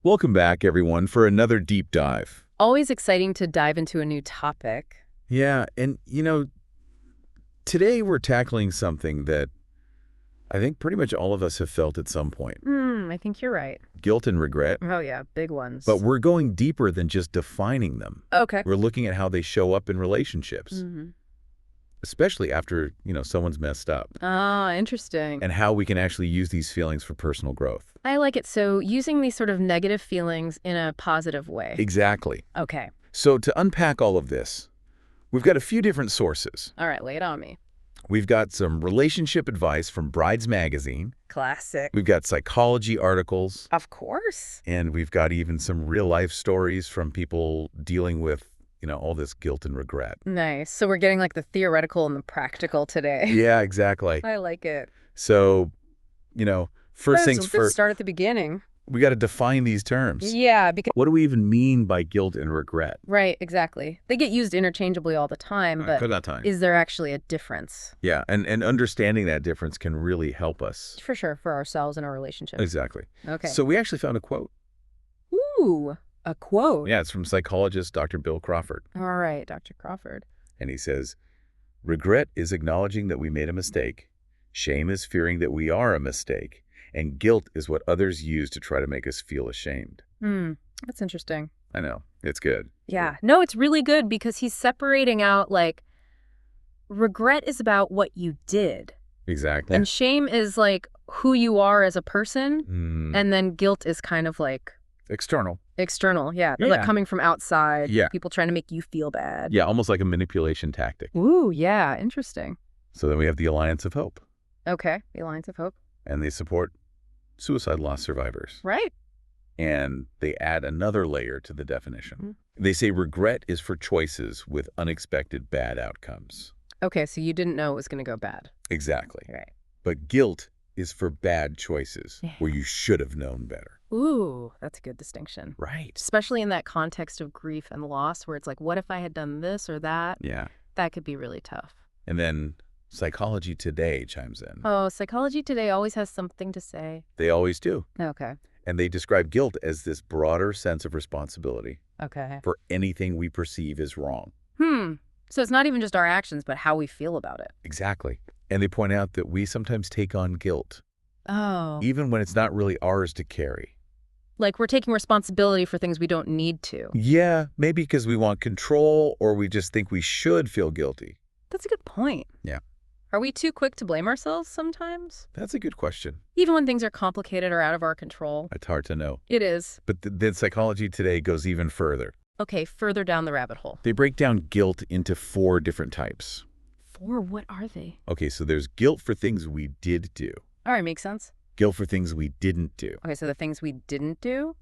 Welcome back, everyone, for another deep dive. Always exciting to dive into a new topic. Yeah, and today we're tackling something that I think pretty much all of us have felt at some point. I think you're right. Guilt and regret. Oh, yeah, big ones. But we're going deeper than just defining them. Okay. We're looking at how they show up in relationships, especially after, someone's messed up, Ah, interesting. and how we can actually use these feelings for personal growth. I like it. So using these sort of negative feelings in a positive way. Exactly. Okay. So to unpack all of this, we've got a few different sources. All right, lay it on me. We've got some relationship advice from Brides Magazine. Classic. We've got psychology articles. Of course. And we've got even some real-life stories from people dealing with, all this guilt and regret. Nice. So we're getting like the theoretical and the practical today. Yeah, exactly. I like it. So, first things Let's first, start at the beginning. we got to define these terms. Yeah, because What do we even mean by guilt and regret? right, exactly. They get used interchangeably all the time, but Good that time. is there actually a difference? Yeah, and understanding that difference can really help us. For sure, for ourselves and our relationships. Exactly. Okay. So we actually found a quote. Ooh, a quote. Yeah, it's from psychologist Dr. Bill Crawford. All right, Dr. Crawford. And he says, regret is acknowledging that we made a mistake. Shame is fearing that we are a mistake. And guilt is what others use to try to make us feel ashamed. That's interesting. I know. It's good. Yeah. No, it's really good because he's separating out like regret is about what you did. Exactly. And shame is like who you are as a person. And then guilt is kind of like External. external. Yeah. Yeah. Like coming from outside. Yeah. People trying to make you feel bad. Yeah, almost like a manipulation tactic. Ooh, yeah. Interesting. So then we have the Alliance of Hope. Okay. The Alliance of Hope. And they support suicide loss survivors. Right. And they add another layer to the definition. They say regret is for choices with unexpected bad outcomes. Okay. So you didn't know it was going to go bad. Exactly. Right. But guilt is for bad choices where you should have known better. Ooh, that's a good distinction. Right. Especially in that context of grief and loss where it's like, what if I had done this or that? Yeah. That could be really tough. And then Psychology Today chimes in. Oh, Psychology Today always has something to say. They always do. Okay. And they describe guilt as this broader sense of responsibility Okay. for anything we perceive as wrong. So it's not even just our actions, but how we feel about it. Exactly. And they point out that we sometimes take on guilt, Oh. even when it's not really ours to carry. Like we're taking responsibility for things we don't need to. Yeah, maybe because we want control or we just think we should feel guilty. That's a good point. Yeah. Are we too quick to blame ourselves sometimes? That's a good question. Even when things are complicated or out of our control? It's hard to know. It is. But then Psychology Today goes even further. Okay, further down the rabbit hole. They break down guilt into 4 different types. 4, what are they? Okay, so there's guilt for things we did do. All right, makes sense. Guilt for things we didn't do. Okay, so the things we didn't do?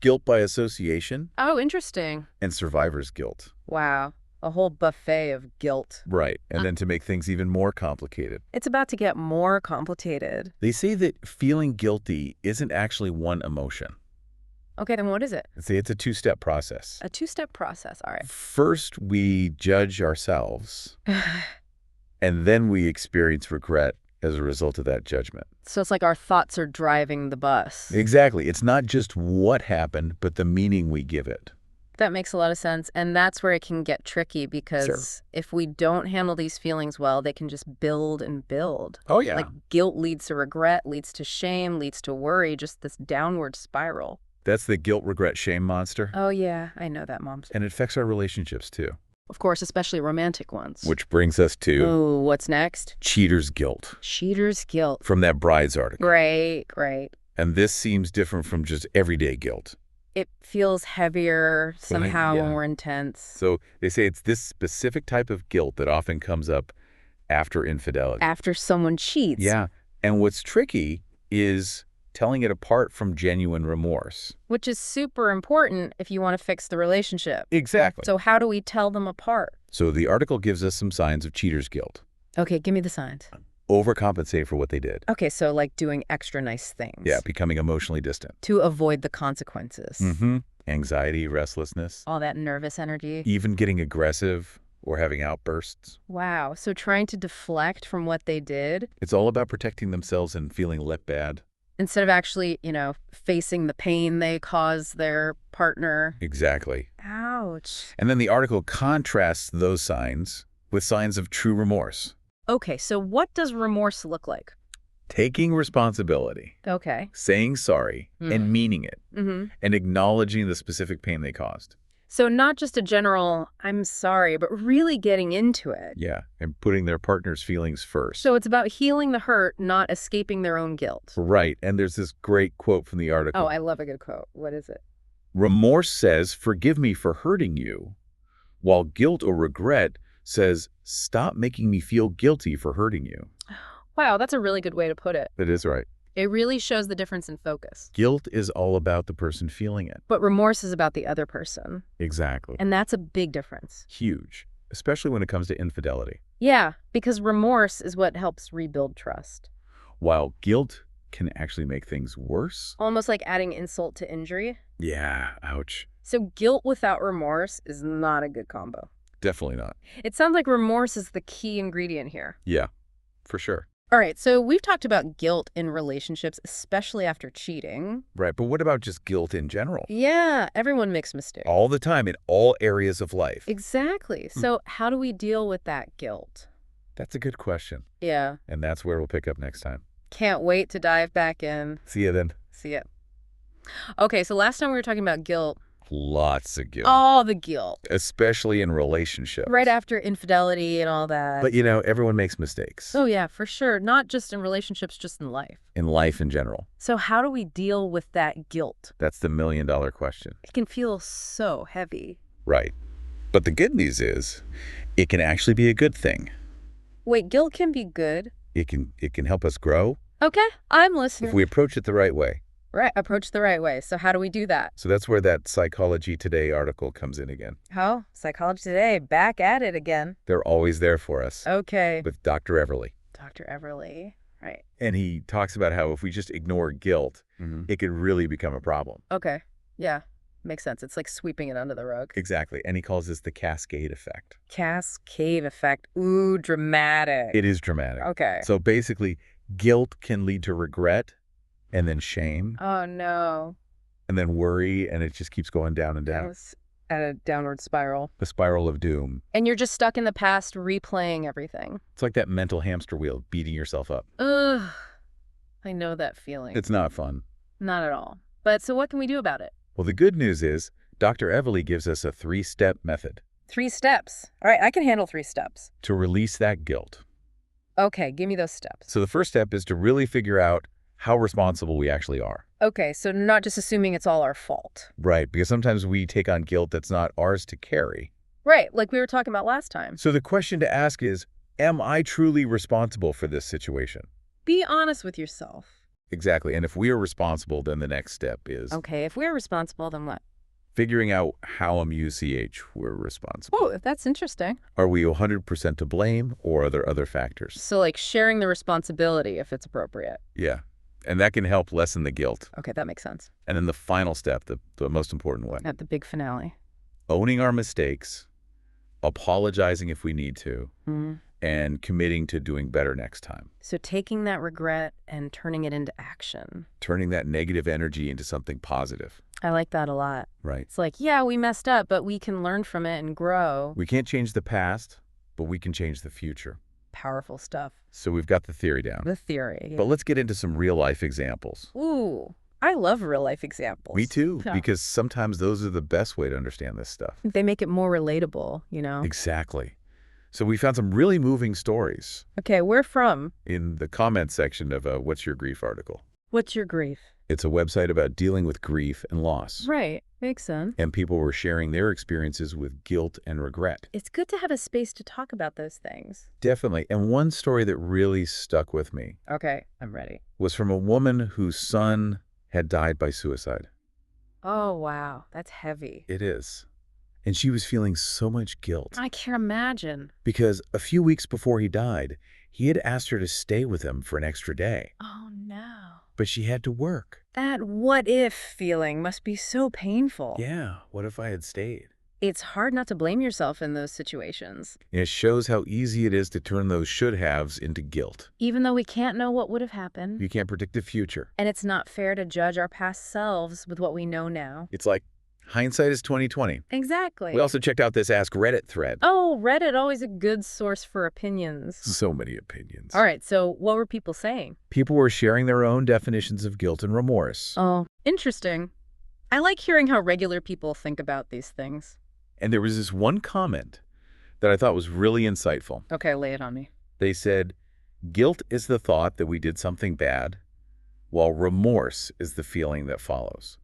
Guilt by association. Oh, interesting. And survivor's guilt. Wow. A whole buffet of guilt. Right. And then to make things even more complicated, It's about to get more complicated. they say that feeling guilty isn't actually one emotion. Okay, then what is it? They say it's a 2-step process. A 2-step process. All right. First, we judge ourselves, and then we experience regret as a result of that judgment. So it's like our thoughts are driving the bus. Exactly. It's not just what happened, but the meaning we give it. That makes a lot of sense. And that's where it can get tricky because if we don't handle these feelings well, they can just build and build. Oh, yeah. Like guilt leads to regret, leads to shame, leads to worry, just this downward spiral. That's the guilt, regret, shame monster. Oh, yeah. I know that, Moms. And it affects our relationships, too. Of course, especially romantic ones. Which brings us to Oh, what's next? cheater's guilt Cheater's guilt. from that Brides article. Great. And this seems different from just everyday guilt. It feels heavier somehow yeah. when we're intense. So they say it's this specific type of guilt that often comes up after infidelity. After someone cheats. Yeah. And what's tricky is telling it apart from genuine remorse. Which is super important if you want to fix the relationship. Exactly. So how do we tell them apart? So the article gives us some signs of cheater's guilt. Okay, give me the signs. Overcompensate for what they did. Okay, so like doing extra nice things. Yeah, becoming emotionally distant. To avoid the consequences. Anxiety, restlessness. All that nervous energy. Even getting aggressive or having outbursts. Wow, so trying to deflect from what they did. It's all about protecting themselves and feeling let bad. Instead of actually, facing the pain they cause their partner. Exactly. Ouch. And then the article contrasts those signs with signs of true remorse. Okay, so what does remorse look like? Taking responsibility, Okay. saying sorry, and meaning it, and acknowledging the specific pain they caused. So not just a general, I'm sorry, but really getting into it. Yeah, and putting their partner's feelings first. So it's about healing the hurt, not escaping their own guilt. Right, and there's this great quote from the article. Oh, I love a good quote. What is it? Remorse says, forgive me for hurting you, while guilt or regret says, stop making me feel guilty for hurting you. Wow, that's a really good way to put it. That is right. It really shows the difference in focus. Guilt is all about the person feeling it. But remorse is about the other person. Exactly. And that's a big difference. Huge, especially when it comes to infidelity. Yeah, because remorse is what helps rebuild trust. While guilt can actually make things worse. Almost like adding insult to injury. Yeah, ouch. So guilt without remorse is not a good combo. Definitely not. It sounds like remorse is the key ingredient here. Yeah, for sure. All right, so we've talked about guilt in relationships, especially after cheating. Right, but what about just guilt in general? Yeah, everyone makes mistakes. All the time, in all areas of life. Exactly. So how do we deal with that guilt? That's a good question. Yeah. And that's where we'll pick up next time. Can't wait to dive back in. See you then. See ya. Okay, so last time we were talking about guilt. Lots of guilt. All the guilt. Especially in relationships. Right after infidelity and all that. But, everyone makes mistakes. Oh, yeah, for sure. Not just in relationships, just in life. In life in general. So how do we deal with that guilt? That's the million-dollar question. It can feel so heavy. Right. But the good news is, it can actually be a good thing. Wait, guilt can be good? It can help us grow. Okay, I'm listening. If we approach it the right way. Right, approach the right way. So how do we do that? So that's where that Psychology Today article comes in again. Oh, Psychology Today, back at it again. They're always there for us. Okay. With Dr. Everly. Dr. Everly, right. And he talks about how if we just ignore guilt, it could really become a problem. Okay, yeah, makes sense. It's like sweeping it under the rug. Exactly. And he calls this the cascade effect. Cascade effect. Ooh, dramatic. It is dramatic. Okay. So basically, guilt can lead to regret and then shame. Oh, no. And then worry, and it just keeps going down and down. It's at a downward spiral. The spiral of doom. And you're just stuck in the past, replaying everything. It's like that mental hamster wheel, beating yourself up. Ugh. I know that feeling. It's not fun. Not at all. But so what can we do about it? Well, the good news is Dr. Everly gives us a 3-step method 3 steps. All right, I can handle 3 steps. to release that guilt. Okay, give me those steps. So the first step is to really figure out how responsible we actually are. Okay, so not just assuming it's all our fault. Right, because sometimes we take on guilt that's not ours to carry. Right, like we were talking about last time. So the question to ask is, am I truly responsible for this situation? Be honest with yourself. Exactly, and if we are responsible, then the next step is Okay, if we're responsible, then what? figuring out how we're responsible. Oh, that's interesting. Are we 100% to blame, or are there other factors? So like sharing the responsibility if it's appropriate. Yeah, and that can help lessen the guilt. Okay, that makes sense. And then the final step, the most important one, At the big finale. owning our mistakes, apologizing if we need to, and committing to doing better next time. So taking that regret and turning it into action. Turning that negative energy into something positive. I like that a lot. Right. It's like, yeah, we messed up, but we can learn from it and grow. We can't change the past, but we can change the future. Powerful stuff. So we've got the theory down. The theory. But let's get into some real-life examples. Ooh, I love real-life examples. Me too, Yeah. because sometimes those are the best way to understand this stuff. They make it more relatable, Exactly. So we found some really moving stories Okay, where from? in the comments section of a What's Your Grief article. What's your grief? It's a website about dealing with grief and loss. Right, makes sense. And people were sharing their experiences with guilt and regret. It's good to have a space to talk about those things. Definitely. And one story that really stuck with me Okay, I'm ready. was from a woman whose son had died by suicide. Oh, wow, that's heavy. It is. And she was feeling so much guilt I can't imagine. because a few weeks before he died, he had asked her to stay with him for an extra day, Oh, no. but she had to work. That what if feeling must be so painful. Yeah, what if I had stayed? It's hard not to blame yourself in those situations. And it shows how easy it is to turn those should-haves into guilt. Even though we can't know what would have happened. You can't predict the future. And it's not fair to judge our past selves with what we know now. It's like hindsight is 20/20. Exactly. We also checked out this Ask Reddit thread. Oh, Reddit, always a good source for opinions. So many opinions. All right, so what were people saying? People were sharing their own definitions of guilt and remorse. Oh, interesting. I like hearing how regular people think about these things. And there was this one comment that I thought was really insightful. Okay, lay it on me. They said, guilt is the thought that we did something bad, while remorse is the feeling that follows.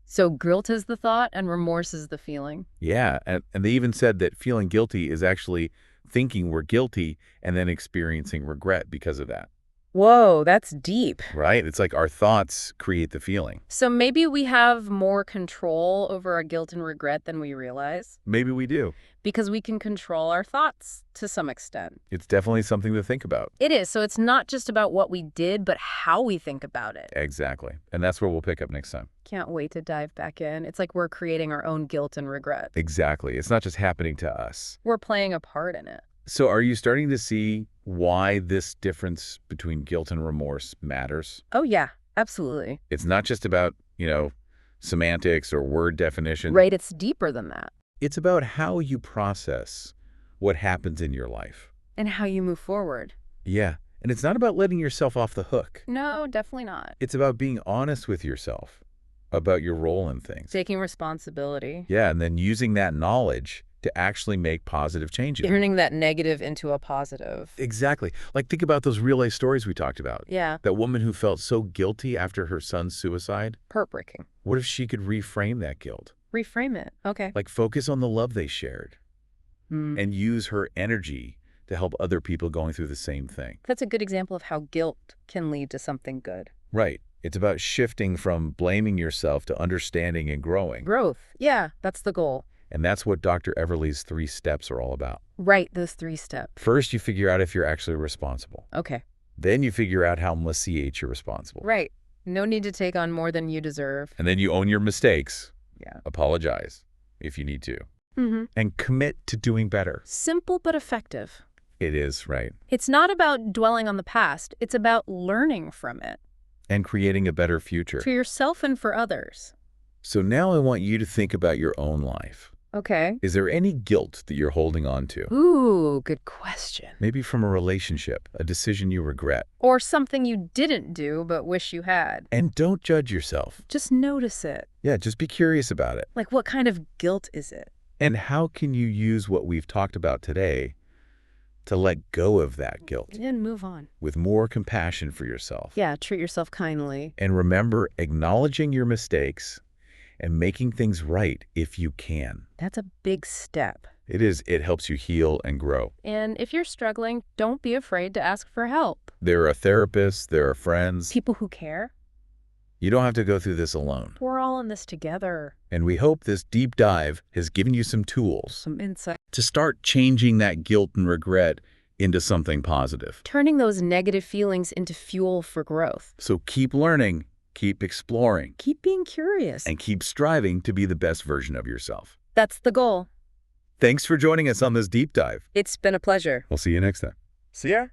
So guilt is the thought and remorse is the feeling. Yeah, and they even said that feeling guilty is actually thinking we're guilty and then experiencing regret because of that. Whoa, that's deep. Right? It's like our thoughts create the feeling. So maybe we have more control over our guilt and regret than we realize. Maybe we do. Because we can control our thoughts to some extent. It's definitely something to think about. It is. So it's not just about what we did, but how we think about it. Exactly. And that's where we'll pick up next time. Can't wait to dive back in. It's like we're creating our own guilt and regret. Exactly. It's not just happening to us. We're playing a part in it. So are you starting to see why this difference between guilt and remorse matters? Oh, yeah, absolutely. It's not just about, semantics or word definition. Right, it's deeper than that. It's about how you process what happens in your life. And how you move forward. Yeah, and it's not about letting yourself off the hook. No, definitely not. It's about being honest with yourself about your role in things. Taking responsibility. Yeah, and then using that knowledge to actually make positive changes. Turning that negative into a positive. Exactly. Like, think about those real-life stories we talked about. Yeah. That woman who felt so guilty after her son's suicide. Heartbreaking. What if she could reframe that guilt? Reframe it. Okay. Like, focus on the love they shared and use her energy to help other people going through the same thing. That's a good example of how guilt can lead to something good. Right. It's about shifting from blaming yourself to understanding and growing. Growth. Yeah, that's the goal. And that's what Dr. Everly's 3 steps are all about. Right, those 3 steps. First, you figure out if you're actually responsible. Okay. Then you figure out how much you're responsible. Right. No need to take on more than you deserve. And then you own your mistakes. Yeah. Apologize if you need to. And commit to doing better. Simple but effective. It is, right. It's not about dwelling on the past. It's about learning from it. And creating a better future. For yourself and for others. So now I want you to think about your own life. Okay. Is there any guilt that you're holding on to? Ooh, good question. Maybe from a relationship, a decision you regret. Or something you didn't do but wish you had. And don't judge yourself. Just notice it. Yeah, just be curious about it. Like, what kind of guilt is it? And how can you use what we've talked about today to let go of that guilt? And move on. With more compassion for yourself. Yeah, treat yourself kindly. And remember, acknowledging your mistakes and making things right if you can. That's a big step. It is. It helps you heal and grow. And if you're struggling, don't be afraid to ask for help. There are therapists, there are friends. People who care. You don't have to go through this alone. We're all in this together. And we hope this deep dive has given you some tools. Some insight. To start changing that guilt and regret into something positive. Turning those negative feelings into fuel for growth. So keep learning, keep exploring. Keep being curious. And keep striving to be the best version of yourself. That's the goal. Thanks for joining us on this deep dive. It's been a pleasure. We'll see you next time. See ya.